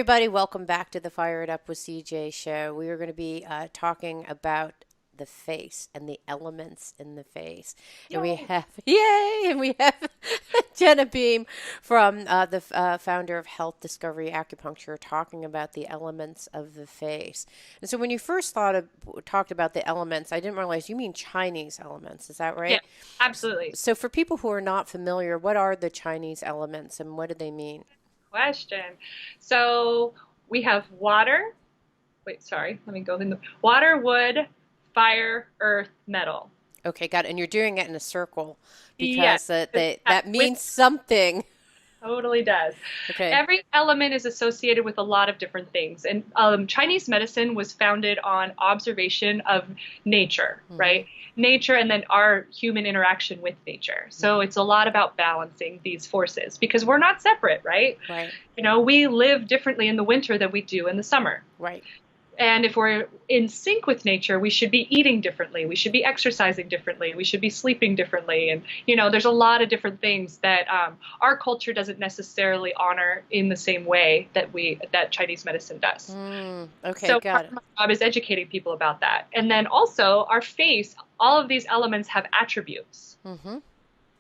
everybody. Welcome back to the Fire It Up with CJ show. We are going to be talking about the face and the elements in the face. And we Yay. have, yay! And we have Jenna Beam from the founder of Health Discovery Acupuncture talking about the elements of the face. And so when you first talked about the elements, I didn't realize you mean Chinese elements. Is that Yeah, right? absolutely. So for people who are not familiar, what are the Chinese elements and what do they mean? Question. So we have water. Wait, sorry. Let me go in the water, wood, fire, earth, metal. Okay, got it. And you're doing it in a circle Yes, because that it that with means something. totally does. Okay. Every element is associated with a lot of different things. And Chinese medicine was founded on observation of nature, Mm-hmm. right? Nature and then our human interaction with nature. So Mm-hmm. it's a lot about balancing these forces because we're not separate, right? Right. We live differently in the winter than we do in the summer. Right. And if we're in sync with nature, we should be eating differently. We should be exercising differently. We should be sleeping differently. And, there's a lot of different things that our culture doesn't necessarily honor in the same way that Chinese medicine does. Okay, So got part of it. my job is educating people about that. And then also our face, all of these elements have attributes. Mm-hmm.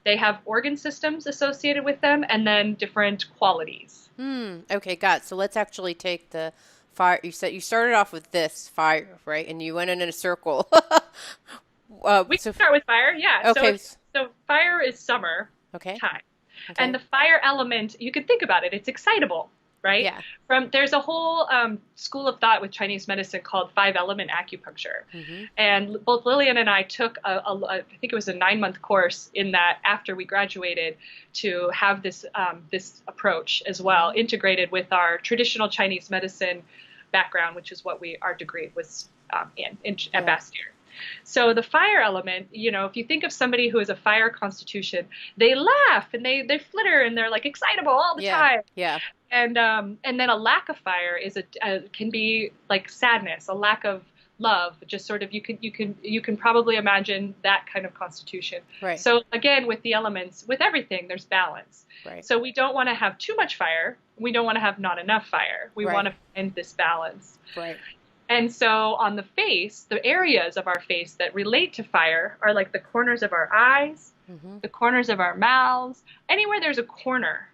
They have organ systems associated with them and then different qualities. Okay, got it. So let's actually take the fire. You said you started off with this fire, right? And you went in a circle. We can So start with fire, yeah. So okay, so fire is summer okay, time. And okay. the fire element, you could think about it, it's excitable, right? Yeah. There's a whole school of thought with Chinese medicine called five element acupuncture. Mm-hmm. And both Lillian and I took I think it was a 9-month course in that after we graduated to have this approach as well, Mm-hmm. integrated with our traditional Chinese medicine background, which is what our degree was at Yeah. Bastyr. So the fire element, if you think of somebody who is a fire constitution, they laugh and they flitter and they're like excitable all the Yeah. time. Yeah. And then a lack of fire can be like sadness, a lack of love. Just sort of you can probably imagine that kind of constitution. Right. So again, with the elements, with everything, there's balance. Right. So we don't want to have too much fire. We don't want to have not enough fire. We want Right. to find this balance. Right. And so on the face, the areas of our face that relate to fire are like the corners of our eyes, Mm-hmm. the corners of our mouths, anywhere there's a corner.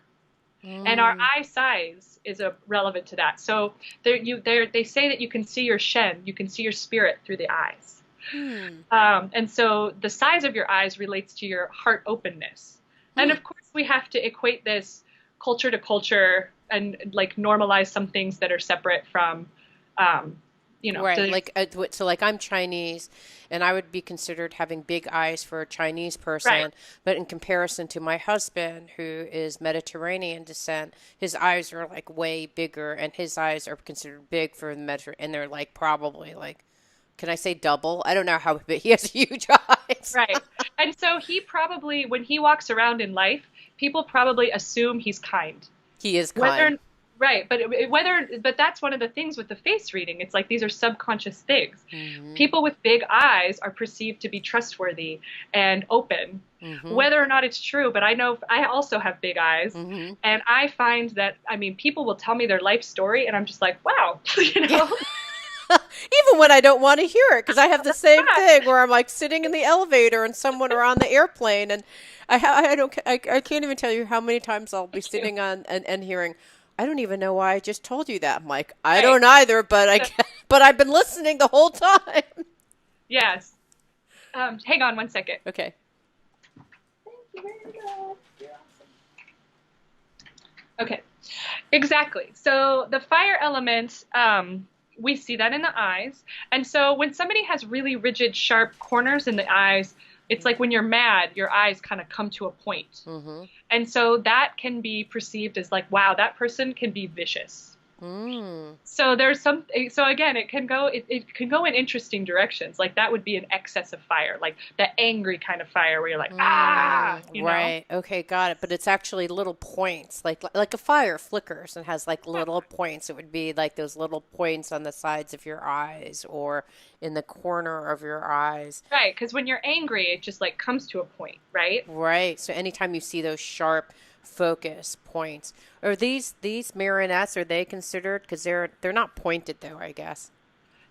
And our Mm. eye size is relevant to that. So they say that you can see your shen, you can see your spirit through the eyes. Hmm. And so the size of your eyes relates to your heart openness. And Hmm. of course, we have to equate this culture to culture and like normalize some things that are separate from, Right. the Like, so like I'm Chinese and I would be considered having big eyes for a Chinese right. person. But in comparison to my husband, who is Mediterranean descent, his eyes are like way bigger and his eyes are considered big for the Mediterranean. And they're like probably like, can I say double? I don't know how big he has huge eyes. Right. And so he probably, when he walks around in life, people probably assume he's kind. He is kind. Whether, right. But that's one of the things with the face reading. It's like these are subconscious things. Mm-hmm. People with big eyes are perceived to be trustworthy and open, Mm-hmm. whether or not it's true. But I know I also have big eyes. Mm-hmm. And I find that, I mean, people will tell me their life story, and I'm just like, wow, Yeah. Even when I don't want to hear it, because I have the same yeah, thing where I'm like sitting in the elevator and someone or on the airplane, and I don't I can't even tell you how many times I'll be thank you. sitting on and hearing, I don't even know why I just told you that. I'm like, I Right. don't either, but So, but I've been listening the whole time. yes. Hang on one second. Okay. Okay, exactly. So the fire element, we see that in the eyes. And so when somebody has really rigid, sharp corners in the eyes, it's like when you're mad, your eyes kind of come to a point. Mm-hmm. And so that can be perceived as like, wow, that person can be vicious. Mm. So so again, it can go in interesting directions. Like that would be an excess of fire, like the angry kind of fire where you're like, ah, Right. Okay, got it. But it's actually little points, like a fire flickers and has like little points. It would be like those little points on the sides of your eyes or in the corner of your eyes. Right. Because when you're angry, it just like comes to a point, right? Right. So anytime you see those sharp focus points. Are these marionettes, are they considered, because they're not pointed though, I guess.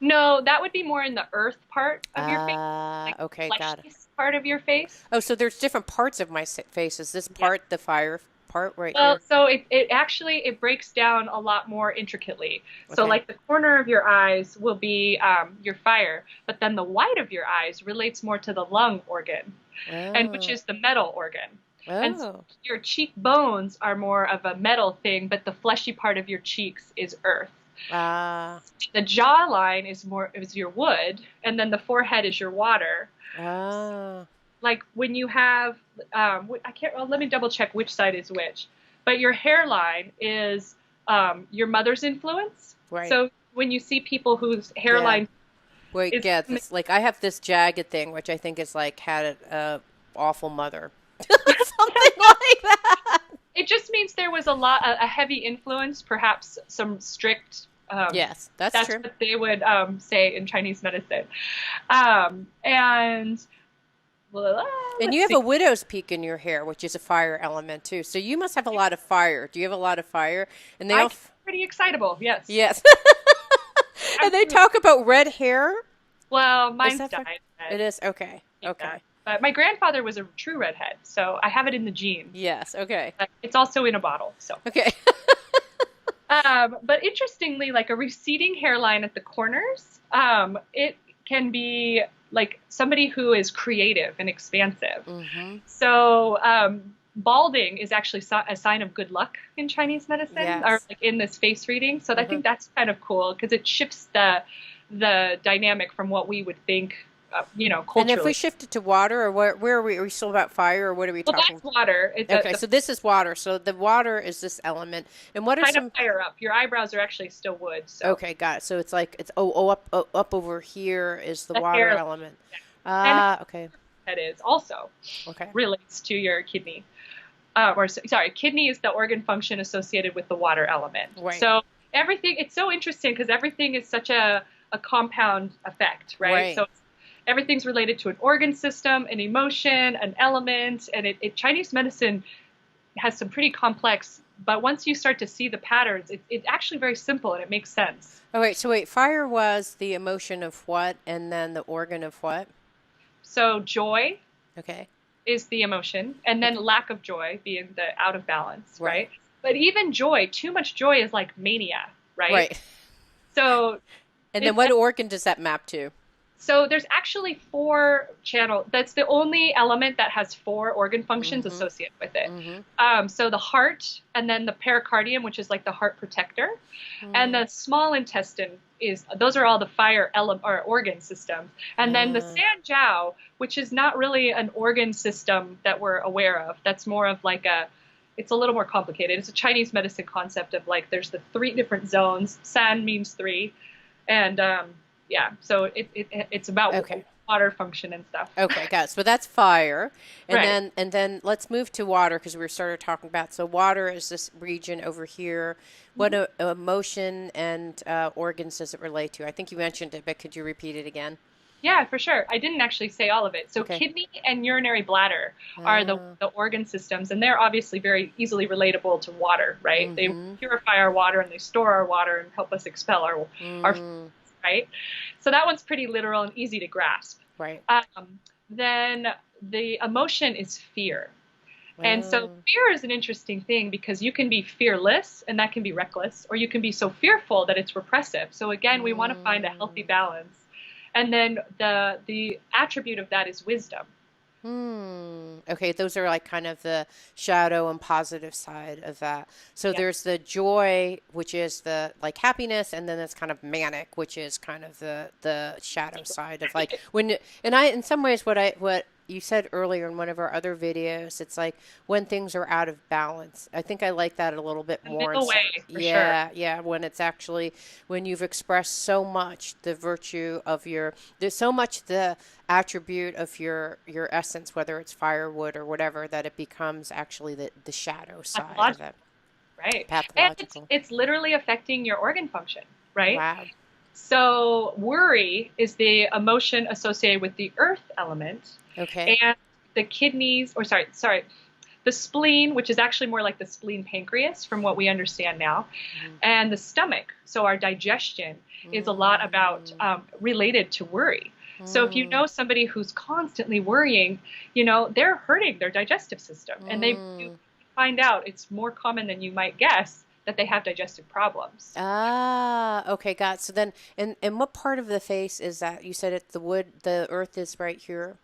No, that would be more in the earth part of your face, like the Okay, got it. fleshy part of your face. Oh, so there's different parts of my face. Is this Yeah. part the fire part right Well, here? so it actually it breaks down a lot more intricately. So Okay. like the corner of your eyes will be your fire, but then the white of your eyes relates more to the lung organ, and which Oh. is the metal organ. And so Oh. your cheek bones are more of a metal thing, but the fleshy part of your cheeks is earth. Ah. The jawline is your wood, and then the forehead is your water. Ah. Like when you have I can't well, let me double check which side is which, but your hairline is your mother's influence. Right. So when you see people whose Yeah. hairline Wait, is yeah, this like I have this jagged thing which I think is like had a awful mother. Something like that. it just means there was a heavy influence, perhaps some strict Yes, that's that's true. what they would say in Chinese medicine. And well, And you let's have see. a widow's peak in your hair, which is a fire element too. So you must have a lot of fire. Do you have a lot of fire? And they I all, get pretty excitable, yes. yes. And they Absolutely. talk about red hair. Well, Is mine's that fair? dyed It red. is okay. Yeah. Okay. But my grandfather was a true redhead, so I have it in the genes. Yes. Okay. But it's also in a bottle. So, Okay. but interestingly, like a receding hairline at the corners, it can be like somebody who is creative and expansive. Mm-hmm. So, balding is actually a sign of good luck in Chinese medicine, or Yes. like in this face reading. So I Mm-hmm. think that's kind of cool because it shifts the dynamic from what we would think, And if we culturally. shift it to water, or where are we? Are we still about fire, or what are we Well, talking? that's water. It's Okay, the so this is water. So the water is this element. And what are kind of some? higher up. Your eyebrows are actually still wood, so Okay, got it. So it's like it's up over here is the the water hair element. and Ah, okay, head is also okay, relates to your kidney. Sorry, kidney is the organ function associated with the water element. right, So everything, it's so interesting because everything is such a compound effect, right? right. So everything's related to an organ system, an emotion, an element, and Chinese medicine has some pretty complex. But once you start to see the patterns, it's actually very simple and it makes sense. Oh wait, so wait, fire was the emotion of what, and then the organ of what? So joy Okay, is the emotion, and then okay, lack of joy being the out of balance, right, right? But even joy, too much joy is like mania, right? right. So And then it's what organ does that map to? so there's actually four channel. That's the only element that has four organ functions Mm-hmm, associated with it. mm-hmm, So the heart, and then the pericardium, which is like the heart protector, and mm, the small intestine is those are all the fire element or organ systems, and then the uh, sanjiao, which is not really an organ system that we're aware of. That's more of like it's a little more complicated. It's a Chinese medicine concept of like there's the three different zones. San means three, and yeah, so it's about okay. water function and stuff. Okay, got it. So that's fire, Right. and then let's move to water because we started talking about. So water is this region over here. What emotion and organs does it relate to? I think you mentioned it, but could you repeat it again? Yeah, for sure. I didn't actually say all of it. So Okay. kidney and urinary bladder are Uh, the organ systems, and they're obviously very easily relatable to water, right? They mm-hmm. purify our water and they store our water and help us expel our Mm, right. So that one's pretty literal and easy to grasp. right. Then the emotion is fear. And so Uh, fear is an interesting thing because you can be fearless and that can be reckless, or you can be so fearful that it's repressive. So again, we want to find a healthy mm, balance. And then the attribute of that is wisdom. Okay, those are like kind of the shadow and positive side of that. So Yeah. there's the joy, which is the like happiness, and then it's kind of manic, which is kind of the shadow side of like when and I in some ways what you said earlier in one of our other videos, it's like when things are out of balance. I think I like that a little bit The more. middle way, for sure. Yeah, yeah, when it's actually when you've expressed so much the virtue of there's so much the attribute of your essence, whether it's firewood or whatever, that it becomes actually the shadow side of Pathological, it. right? And Pathological. it's literally affecting your organ function, right? Wow. So worry is the emotion associated with the earth element, Okay. and the kidneys, or sorry, the spleen, which is actually more like the spleen pancreas from what we understand now, Mm-hmm. and the stomach. So our digestion is a lot about Mm, related to worry. So if you mm, know somebody who's constantly worrying, they're hurting their digestive system, and you mm. find out it's more common than you might guess that they have digestive problems. Ah, okay, got it. So then, and what part of the face is that? You said it's the wood, the earth is right here.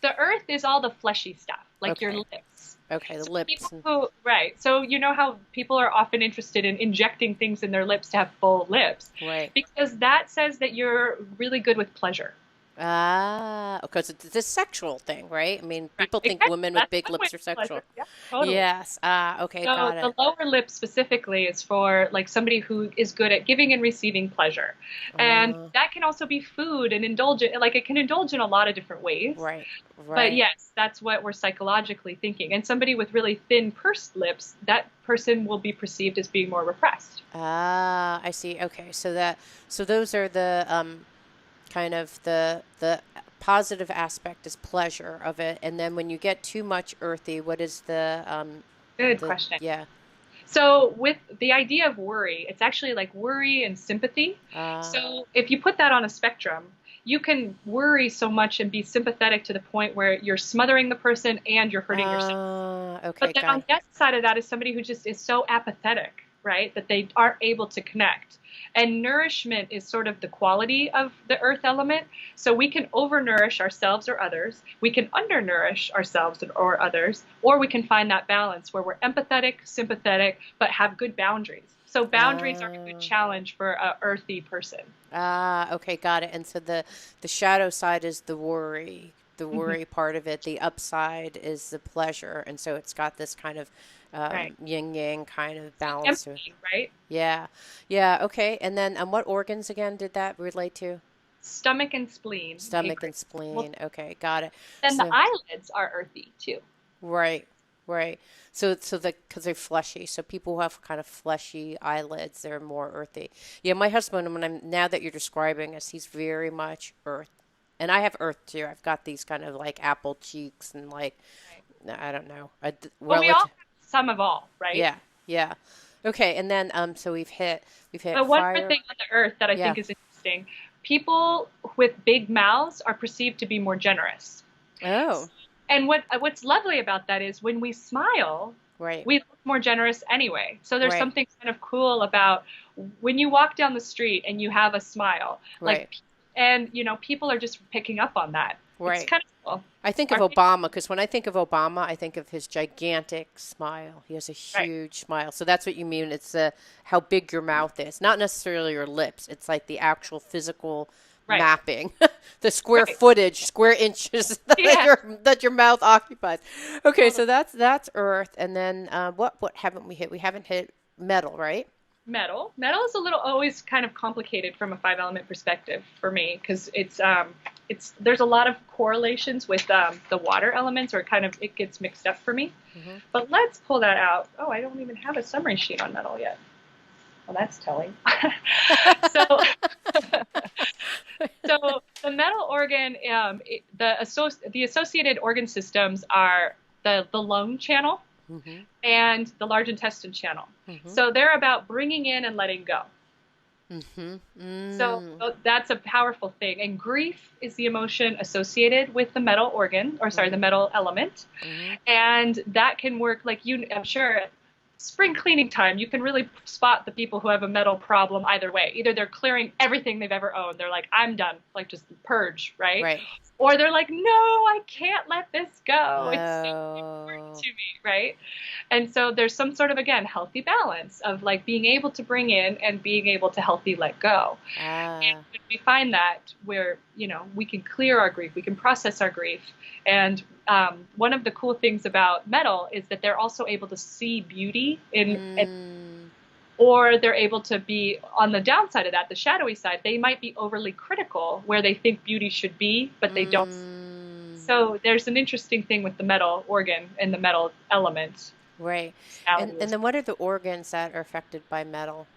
The earth is all the fleshy stuff, like your Okay, lips. okay, the So lips. people who, right. So you know how people are often interested in injecting things in their lips to have full lips, Right. because that says that you're really good with pleasure. Ah, because it's a sexual thing, right? I mean, Right. people It think can, women with that's big one way lips are of pleasure. sexual. Yeah, totally. Yes. Ah, okay, So got the it. lower lip specifically is for like somebody who is good at giving and receiving pleasure. And Uh, that can also be food and indulgent. Like it can indulge in a lot of different ways. right, But right. yes, that's what we're psychologically thinking. And somebody with really thin pursed lips, that person will be perceived as being more repressed. Ah, I see. Okay, so those are the kind of the positive aspect is pleasure of it, and then when you get too much earthy, what is Good the question. yeah. So, with the idea of worry, it's actually like worry and sympathy. Ah, So, if you put that on a spectrum, you can worry so much and be sympathetic to the point where you're smothering the person and you're hurting yourself. okay, But then got on it. the other side of that is somebody who just is so apathetic, right, that they aren't able to connect. And nourishment is sort of the quality of the earth element. So we can overnourish ourselves or others, we can undernourish ourselves or others, or we can find that balance where we're empathetic, sympathetic, but have good boundaries. So boundaries are a good Ah, challenge for a earthy person. okay, got it. And so the shadow side is the Hmm. worry part of it. The upside is the pleasure, and so it's got this kind of Right. yin yang kind of So balance to it. empathy, right? Yeah, yeah, okay. And then what organs again did that relate to? Stomach and spleen, Stomach and pancreas. Well, spleen. Okay, got it. then the So eyelids are earthy too. right, right. So because they're fleshy, so people who have kind of fleshy eyelids, they're more earthy. Yeah, my husband, when I'm now that you're describing us, he's very much earth, and I have earth too. I've got these kind of like apple cheeks and like Right. I don't know, Well, we all relative. have some of all, right? Yeah, yeah. Okay, and then so we've hit But one more fire. thing on the earth that I Yeah. think is interesting, people with big mouths are perceived to be more generous. Oh, And what's lovely about that is when we smile, right, we look more generous anyway. So there's right, something kind of cool about when you walk down the street and you have a smile, right, like, and people are just picking up on that. It's right. kind of cool. I think of Our, Obama because when I think of Obama, I think of his gigantic smile. He has a right, huge smile. So that's what you mean. It's how big your mouth is, not necessarily your lips. It's like the actual physical right, mapping, the square right. footage, square inches Yeah, that your mouth occupies. Okay, totally. so that's Earth, and then what haven't we hit? We haven't hit metal, right? Metal is a little always kind of complicated from a five element perspective for me because it's there's a lot of correlations with the water elements, or it gets mixed up for me. Hmm. But let's pull that out. Oh, I don't even have a summary sheet on metal yet. Well, that's telling. So so the metal organ, the associated organ systems are the lung channel Hmm. and the large intestine channel. Hmm. So they're about bringing in and letting go. Hmm. So Mm. that's a powerful thing. And grief is the emotion associated with the metal organ, or sorry, Hmm. the metal element. Hmm. And that can work like I'm sure at spring cleaning time, you can really spot the people who have a metal problem either way. Either they're clearing everything they've ever owned, they're like, I'm done, like just purge, right? Right. Or they're like, no, I can't let this go. It's so important Oh. to me, right? And so there's some sort of, again, healthy balance of like being able to bring in and being able to healthy let go. And Ah. when we find that where, we can clear our grief, we can process our grief. And one of the cool things about metal is that they're also able to see beauty Mm. or they're able to be on the downside of that, the shadowy side, they might be overly critical where they think beauty should be, but they don't. Mm. So there's an interesting thing with the metal organ and the metal element. Right. Reality And is then what are the organs that are affected by metal?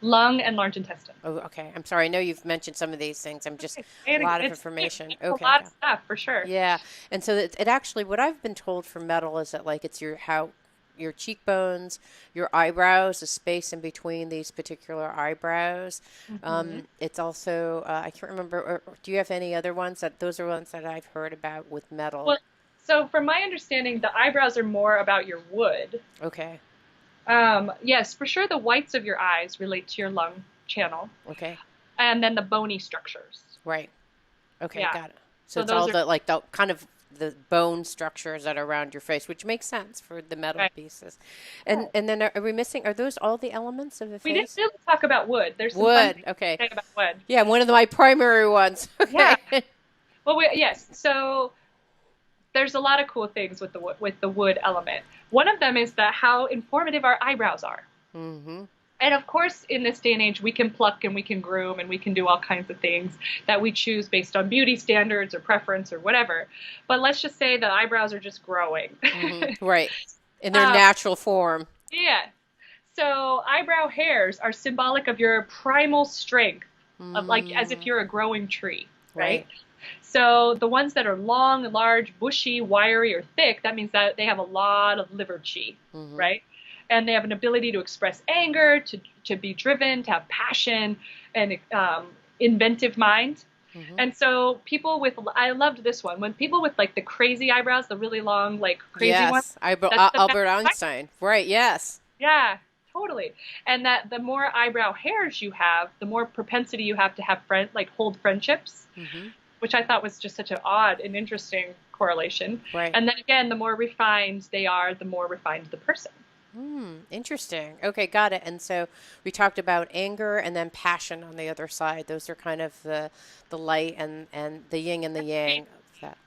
lung, and large intestine. Oh, okay. I'm sorry. I know you've mentioned some of these things. I'm just a And lot of information. it's a Okay, lot of got stuff for sure. yeah. And so it actually, what I've been told for metal is that like it's your how your cheekbones, your eyebrows, the space in between these particular eyebrows. Hmm. It's also I can't remember. Or do you have any other ones that those are ones that I've heard about with metal? Well, so from my understanding, the eyebrows are more about your wood. Okay. Yes, for sure, the whites of your eyes relate to your lung channel, Okay. and then the bony structures. Right. Okay, Yeah. got it. So So it's all those are the like the kind of the bone structures that are around your face, which makes sense for the metal right. pieces. Yeah. And then are we missing? Are those all the elements of the We didn't face? really talk about wood. There's some fun Wood. things Okay. to say about wood. Yeah, one of my primary ones. Yeah. Okay. Well, yes. So there's a lot of cool things with the wood element. One of them is that how informative our eyebrows are. Mm-hmm. And of course, in this day and age, we can pluck and we can groom and we can do all kinds of things that we choose based on beauty standards or preference or whatever. But let's just say the eyebrows are just growing. Mm-hmm. Right. In their um, natural form. yeah. So eyebrow hairs are symbolic of your primal strength, of like as if Mm, you're a growing tree, right? right. So the ones that are long, large, bushy, wiry, or thick, that means that they have a lot of liver chi, Mm-hmm. right? And they have an ability to express anger, to be driven, to have passion, and inventive mind. Mm-hmm. And so people with, I loved this one. When people with like the crazy eyebrows, the really long, like crazy ones, Yes. that's the Albert Einstein. Right. Yes. yeah, totally. And that the more eyebrow hairs you have, the more propensity you have to have like hold friendships, Mm-hmm. which I thought was just such an odd and interesting correlation. Right. And then again, the more refined they are, the more refined the person. Hmm, interesting. Okay, got it. And so we talked about anger and then passion on the other side. Those are kind of the light and the yin and the yang of that.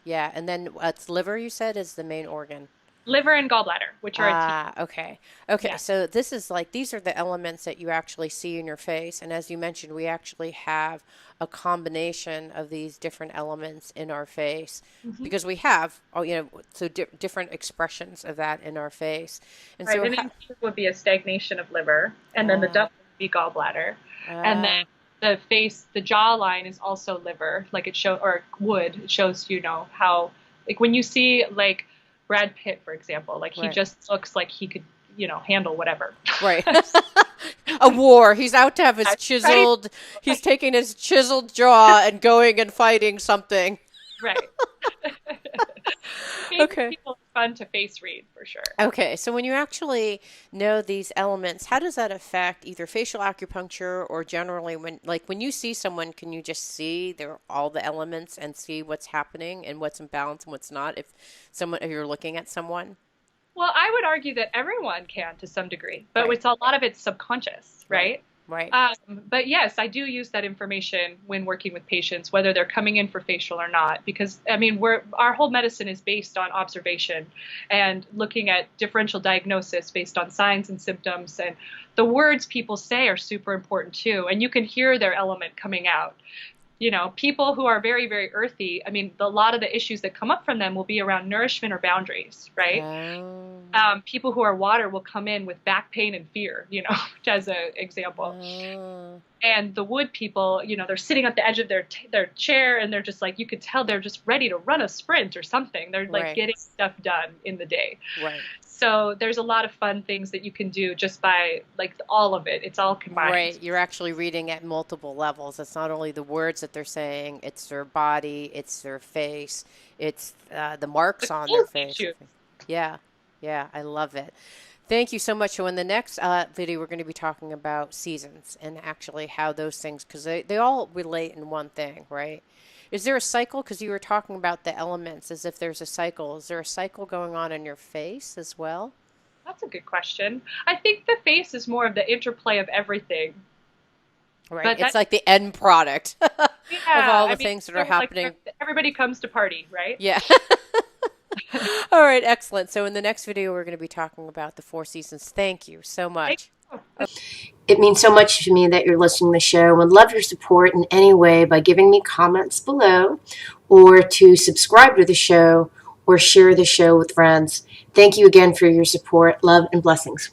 Yeah, and then it's liver you said is the main organ. Liver and gallbladder, which are a team. Ah, okay. Okay, Yeah. so this is like these are the elements that you actually see in your face. And as you mentioned, we actually have a combination of these different elements in our face Hmm. because we have, oh, so different expressions of that in our face. And Right. so, An ink would be a stagnation of liver, and then the uh, duct would be gallbladder, and then uh, the face, the jawline is also liver, like it show or wood. It shows how like when you see like Brad Pitt, for example, like he right, just looks like he could handle whatever. right. A war. He's out to have his Ready? chiseled, he's taking his chiseled jaw and going and fighting something. Right. Famous Okay. people are fun to face read for sure. Okay, so when you actually know these elements, how does that affect either facial acupuncture or generally when you see someone, can you just see all the elements and see what's happening and what's in balance and what's not if you're looking at someone? Well, I would argue that everyone can to some degree, but Right, it's a lot of it's subconscious, right, right? right. But yes, I do use that information when working with patients, whether they're coming in for facial or not, because I mean, our whole medicine is based on observation and looking at differential diagnosis based on signs and symptoms, and the words people say are super important too, and you can hear their element coming out. People who are very, very earthy, I mean, a lot of the issues that come up from them will be around nourishment or boundaries, right? Oh, People who are water will come in with back pain and fear, as an example. oh, And the wood people, they're sitting at the edge of their chair and they're just like, you could tell they're just ready to run a sprint or something. They're like right, getting stuff done in the day. right. So there's a lot of fun things that you can do just by like all of it. It's all combined. Right, you're actually reading at multiple levels. It's not only the words that they're saying, it's their body, it's their face, it's the The marks on their cool face. issue. Yeah, yeah, I love it. Thank you so much. So in the next video, we're going to be talking about seasons and actually how those things, because they all relate in one thing, right? Is there a cycle? Because you were talking about the elements as if there's a cycle. Is there a cycle going on in your face as well? That's a good question. I think the face is more of the interplay of everything. Right, But it's that, like the end product of yeah, all I the mean, things that are like happening. everybody comes to party, right? Yeah. All right, excellent. So in the next video, we're going to be talking about the four seasons. Thank you so Thank much. you. It means so much to me that you're listening to the show and love your support in any way by giving me comments below or to subscribe to the show or share the show with friends. Thank you again for your support. Love and blessings.